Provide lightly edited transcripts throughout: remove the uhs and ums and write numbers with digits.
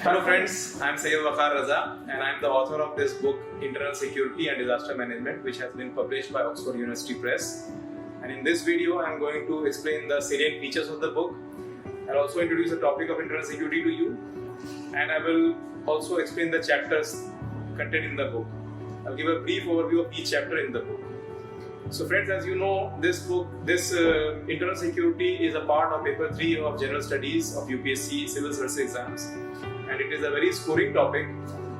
Hello friends, I am Sayyid Waqar Raza and I am the author of this book Internal Security and Disaster Management, which has been published by Oxford University Press. And in this video I am going to explain the salient features of the book. I will also introduce the topic of internal security to you, and I will also explain the chapters contained in the book. I will give a brief overview of each chapter in the book. So friends, as you know, this internal security is a part of paper 3 of general studies of UPSC civil service exams, and it is a very scoring topic.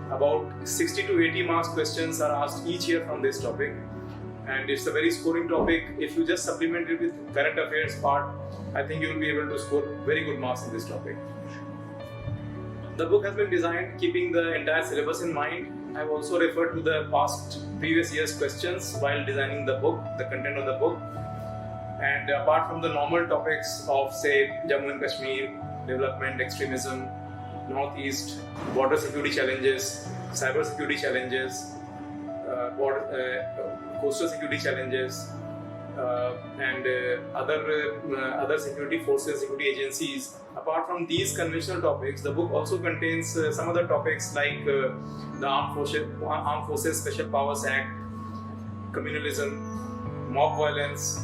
About 60 to 80 marks questions are asked each year from this topic, and it's a very scoring topic. If you just supplement it with current affairs part, I think you will be able to score very good marks in this topic. The book has been designed keeping the entire syllabus in mind. I have also referred to the previous year's questions while designing the book, the content of the book. And apart from the normal topics of, say, Jammu and Kashmir, development, extremism, Northeast, border security challenges, cyber security challenges, coastal security challenges, and other security forces, security agencies. Apart from these conventional topics, the book also contains some other topics like the Armed Forces Special Powers Act, Communalism, Mob Violence,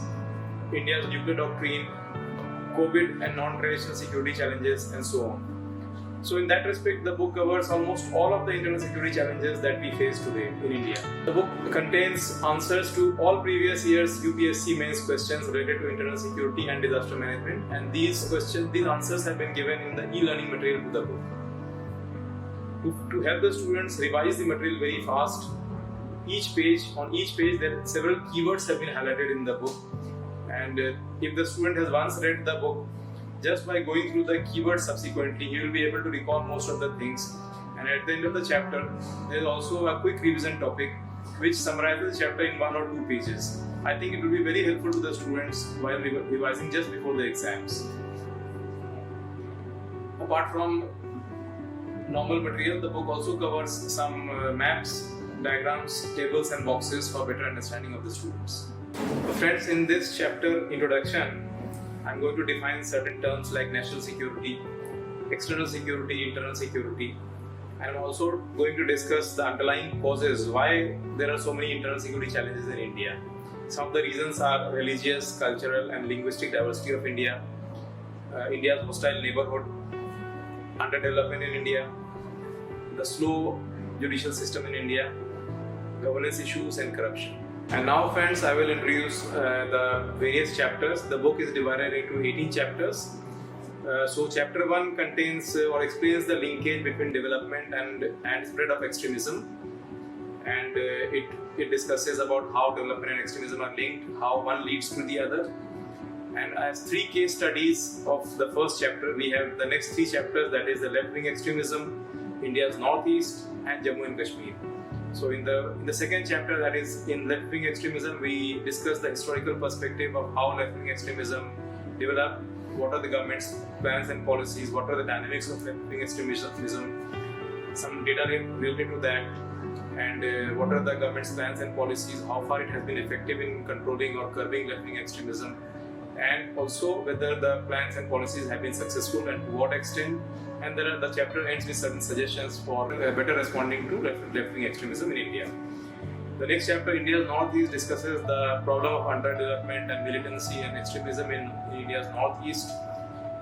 India's nuclear doctrine, COVID and non-traditional security challenges, and so on. So in that respect, the book covers almost all of the internal security challenges that we face today in India. The book contains answers to all previous years' UPSC mains questions related to internal security and disaster management, and these answers have been given in the e-learning material to the book. To help the students revise the material very fast, on each page there are several keywords have been highlighted in the book, and if the student has once read the book, just by going through the keywords subsequently, he will be able to recall most of the things. And at the end of the chapter, there is also a quick revision topic which summarizes the chapter in 1 or 2 pages. I think it will be very helpful to the students while revising just before the exams. Apart from normal material, the book also covers some maps, diagrams, tables and boxes for better understanding of the students. So friends, in this chapter introduction, I'm going to define certain terms like national security, external security, internal security. And I'm also going to discuss the underlying causes why there are so many internal security challenges in India. Some of the reasons are religious, cultural and linguistic diversity of India, India's hostile neighborhood, underdevelopment in India, the slow judicial system in India, governance issues and corruption. And now friends, I will introduce the various chapters. The book is divided into 18 chapters. So chapter 1 contains or explains the linkage between development and spread of extremism. And it discusses about how development and extremism are linked, how one leads to the other. And as 3 case studies of the first chapter, we have the next 3 chapters, that is the left-wing extremism, India's Northeast and Jammu and Kashmir. So in the second chapter, that is in left-wing extremism, we discuss the historical perspective of how left-wing extremism developed, what are the government's plans and policies, what are the dynamics of left-wing extremism, some data related to that, and what are the government's plans and policies, how far it has been effective in controlling or curbing left-wing extremism, and also whether the plans and policies have been successful and to what extent. And then the chapter ends with certain suggestions for better responding to left-wing extremism in India. The next chapter, India's Northeast, discusses the problem of underdevelopment and militancy and extremism in India's Northeast,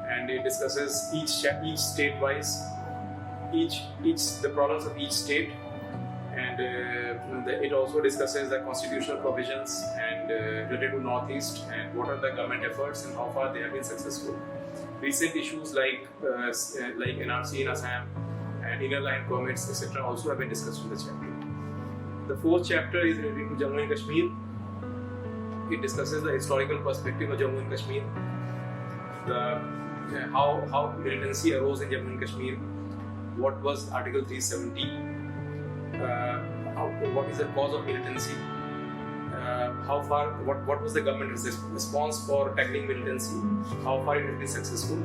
and it discusses each state-wise, the problems of each state, and it also discusses the constitutional provisions and related to Northeast and what are the government efforts and how far they have been successful. Recent issues like NRC in Assam and inner line permits, etc. also have been discussed in the chapter. The 4th chapter is related to Jammu and Kashmir. It discusses the historical perspective of Jammu and Kashmir, how militancy arose in Jammu and Kashmir, what was Article 370, what is the cause of militancy, what was the government response for tackling militancy, how far it has been successful.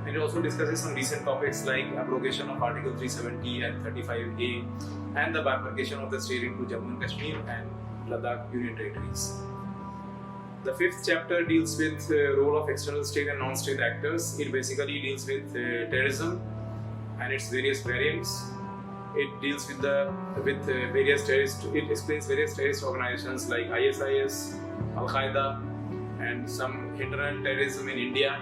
And it also discusses some recent topics like abrogation of Article 370 and 35A and the bifurcation of the state into Jammu and Kashmir and Ladakh Union Territories. The 5th chapter deals with the role of external state and non-state actors. It basically deals with terrorism and its various variants. It deals with various terrorist. It explains various terrorist organizations like ISIS, Al Qaeda, and some internal terrorism in India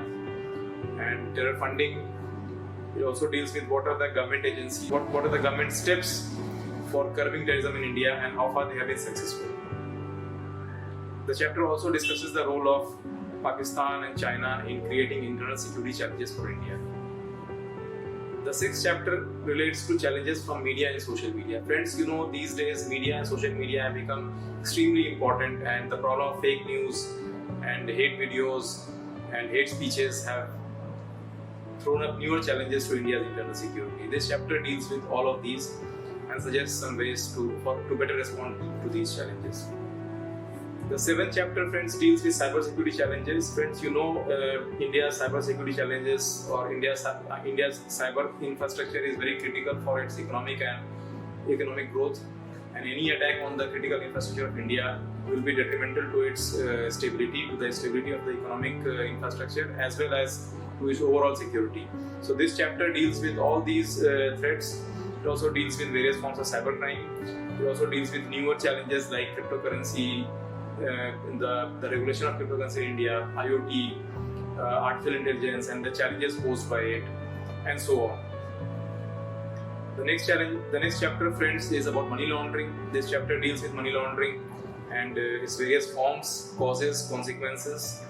and terror funding. It also deals with what are the government agencies, what are the government steps for curbing terrorism in India and how far they have been successful. The chapter also discusses the role of Pakistan and China in creating internal security challenges for India. The sixth chapter relates to challenges from media and social media. Friends, you know, these days media and social media have become extremely important, and the problem of fake news and hate videos and hate speeches have thrown up newer challenges to India's internal security. This chapter deals with all of these and suggests some ways to better respond to these challenges. The seventh chapter, friends, deals with cybersecurity challenges. Friends, you know, India's cybersecurity challenges or India's cyber infrastructure is very critical for its economic growth, and any attack on the critical infrastructure of India will be detrimental to its stability, to the stability of the economic infrastructure, as well as to its overall security. So this chapter deals with all these threats. It also deals with various forms of cybercrime. It also deals with newer challenges like cryptocurrency, the regulation of cryptocurrency in India, IoT, artificial intelligence, and the challenges posed by it, and so on. The next chapter, friends, is about money laundering. This chapter deals with money laundering and its various forms, causes, consequences,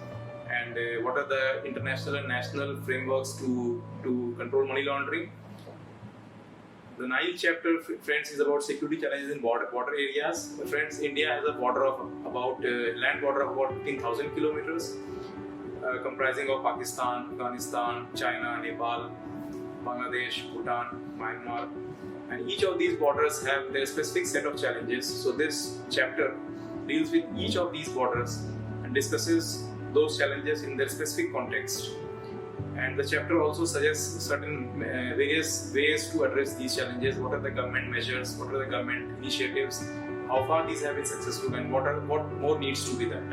and what are the international and national frameworks to control money laundering. The ninth chapter, friends, is about security challenges in border areas. Friends, India has a border of land border of about 15,000 kilometers, comprising of Pakistan, Afghanistan, China, Nepal, Bangladesh, Bhutan, Myanmar, and each of these borders have their specific set of challenges. So this chapter deals with each of these borders and discusses those challenges in their specific context. And the chapter also suggests certain various ways to address these challenges. What are the government measures? What are the government initiatives? How far these have been successful, and what more needs to be done?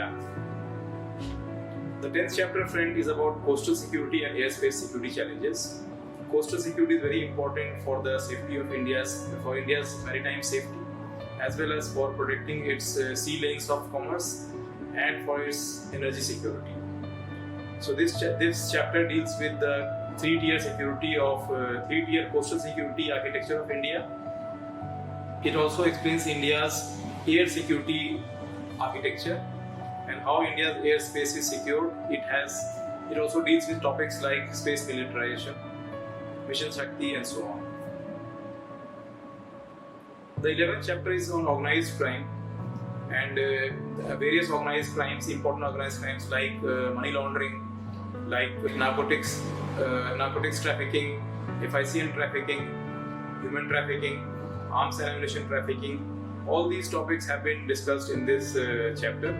The 10th chapter, friend, is about coastal security and airspace security challenges. Coastal security is very important for the safety of India's maritime safety, as well as for protecting its sea lanes of commerce and for its energy security. So this chapter deals with the three-tier coastal security architecture of India. It also explains India's air security architecture and how India's airspace is secured. It also deals with topics like space militarization, Mission Shakti, and so on. The 11th chapter is on organized crime and various organized crimes, important organized crimes like money laundering, like narcotics trafficking, FICN trafficking, human trafficking, arms and ammunition trafficking. All these topics have been discussed in this chapter.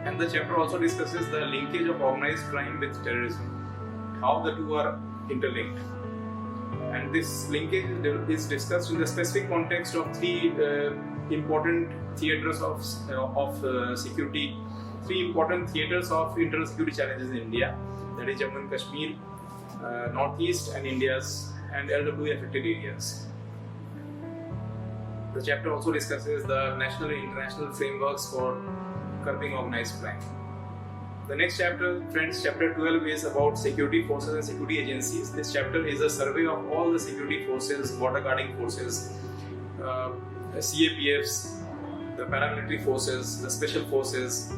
And the chapter also discusses the linkage of organized crime with terrorism, how the two are interlinked. And this linkage is discussed in the specific context of three important theatres of security, three important theatres of internal security challenges in India, that is Jammu and Kashmir, Northeast, and India's and LWE affected areas. The chapter also discusses the national and international frameworks for curbing organized crime. The next chapter, friends, chapter 12, is about security forces and security agencies. This chapter is a survey of all the security forces, border guarding forces, CAPFs, the paramilitary forces, the special forces,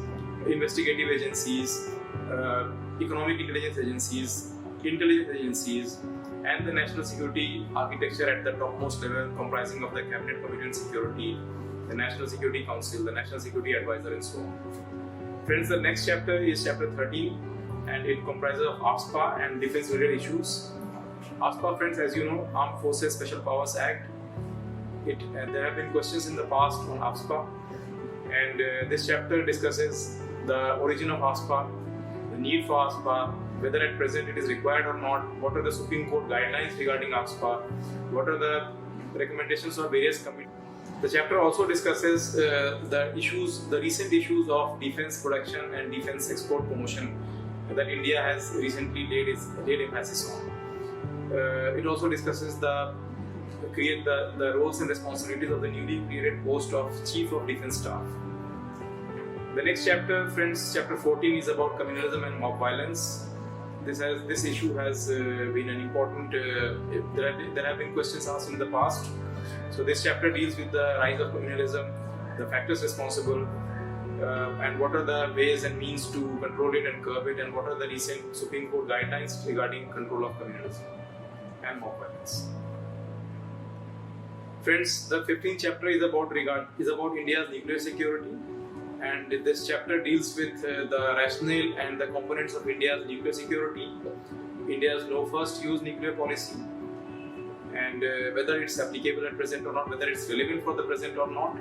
investigative agencies, economic intelligence agencies, intelligence agencies, and the national security architecture at the topmost level, comprising of the Cabinet Committee on Security, the National Security Council, the National Security Advisor, and so on. Friends, the next chapter is chapter 13, and it comprises of AFSPA and defense-related issues. AFSPA, friends, as you know, Armed Forces Special Powers Act. There have been questions in the past on AFSPA, and this chapter discusses the origin of AFSPA, the need for AFSPA, whether at present it is required or not, what are the Supreme Court guidelines regarding AFSPA, what are the recommendations of various committees. The chapter also discusses the recent issues of defense production and defense export promotion that India has recently laid emphasis on. It also discusses the roles and responsibilities of the newly created post of Chief of Defence Staff. The next chapter, friends, chapter 14 is about communalism and mob violence. This issue has been an important. There have been questions asked in the past. So this chapter deals with the rise of communalism, the factors responsible, and what are the ways and means to control it and curb it, and what are the recent Supreme Court guidelines regarding control of communalism and mob violence. Friends, the 15th chapter is about India's nuclear security, and this chapter deals with the rationale and the components of India's nuclear security, India's no first use nuclear policy, and whether it's applicable at present or not, whether it's relevant for the present or not.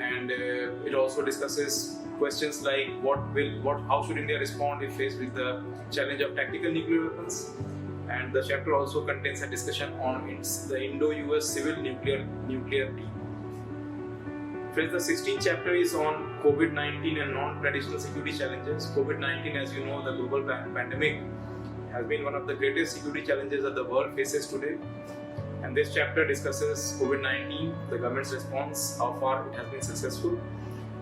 And it also discusses questions like how should India respond if faced with the challenge of tactical nuclear weapons. And the chapter also contains a discussion on the Indo-US civil nuclear deal. Friends, the 16th chapter is on COVID-19 and non-traditional security challenges. COVID-19, as you know, the global pandemic has been one of the greatest security challenges that the world faces today. And this chapter discusses COVID-19, the government's response, how far it has been successful,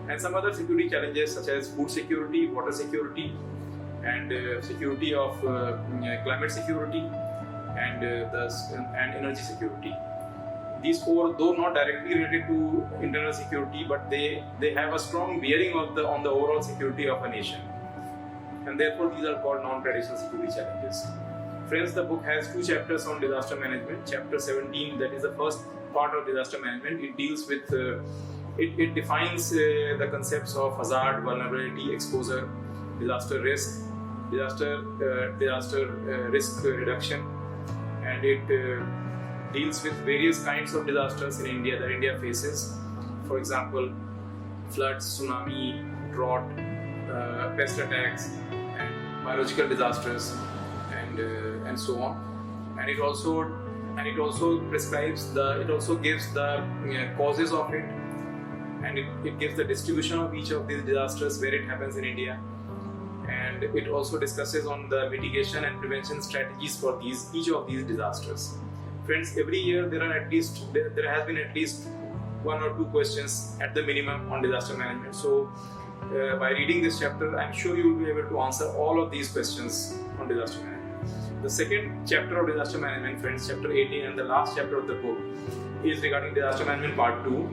and some other security challenges such as food security, water security, and security of climate security, and energy security. These four, though not directly related to internal security, but they have a strong bearing on the overall security of a nation. And therefore, these are called non-traditional security challenges. Friends, the book has 2 chapters on disaster management. Chapter 17, that is the first part of disaster management. It deals with, it defines the concepts of hazard, vulnerability, exposure, disaster risk, disaster risk reduction, and it deals with various kinds of disasters in India that India faces. For example, floods, tsunami, drought, pest attacks, and biological disasters, and so on. And it also prescribes it also gives the causes of it, and it gives the distribution of each of these disasters where it happens in India. And it also discusses on the mitigation and prevention strategies for each of these disasters. Friends, every year there has been at least 1 or 2 questions at the minimum on disaster management. So by reading this chapter, I'm sure you will be able to answer all of these questions on disaster management. The second chapter of disaster management, friends, chapter 18, and the last chapter of the book is regarding disaster management part 2.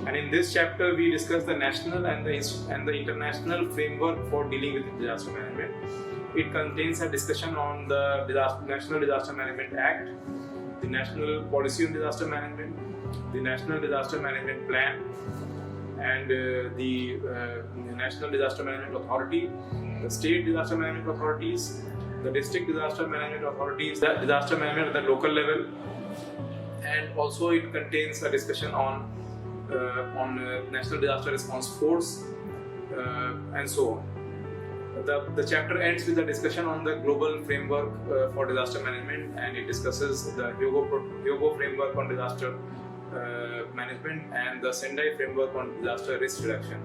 And in this chapter, we discuss the national and the international framework for dealing with disaster management. It contains a discussion on the National Disaster Management Act, the National Policy on Disaster Management, the National Disaster Management Plan, and the National Disaster Management Authority, the State Disaster Management Authorities, the District Disaster Management Authorities, the disaster management at the local level, and also it contains a discussion on National Disaster Response Force, and so on. The chapter ends with a discussion on the global framework for disaster management, and it discusses the Hyogo framework on disaster management and the Sendai framework on disaster risk reduction.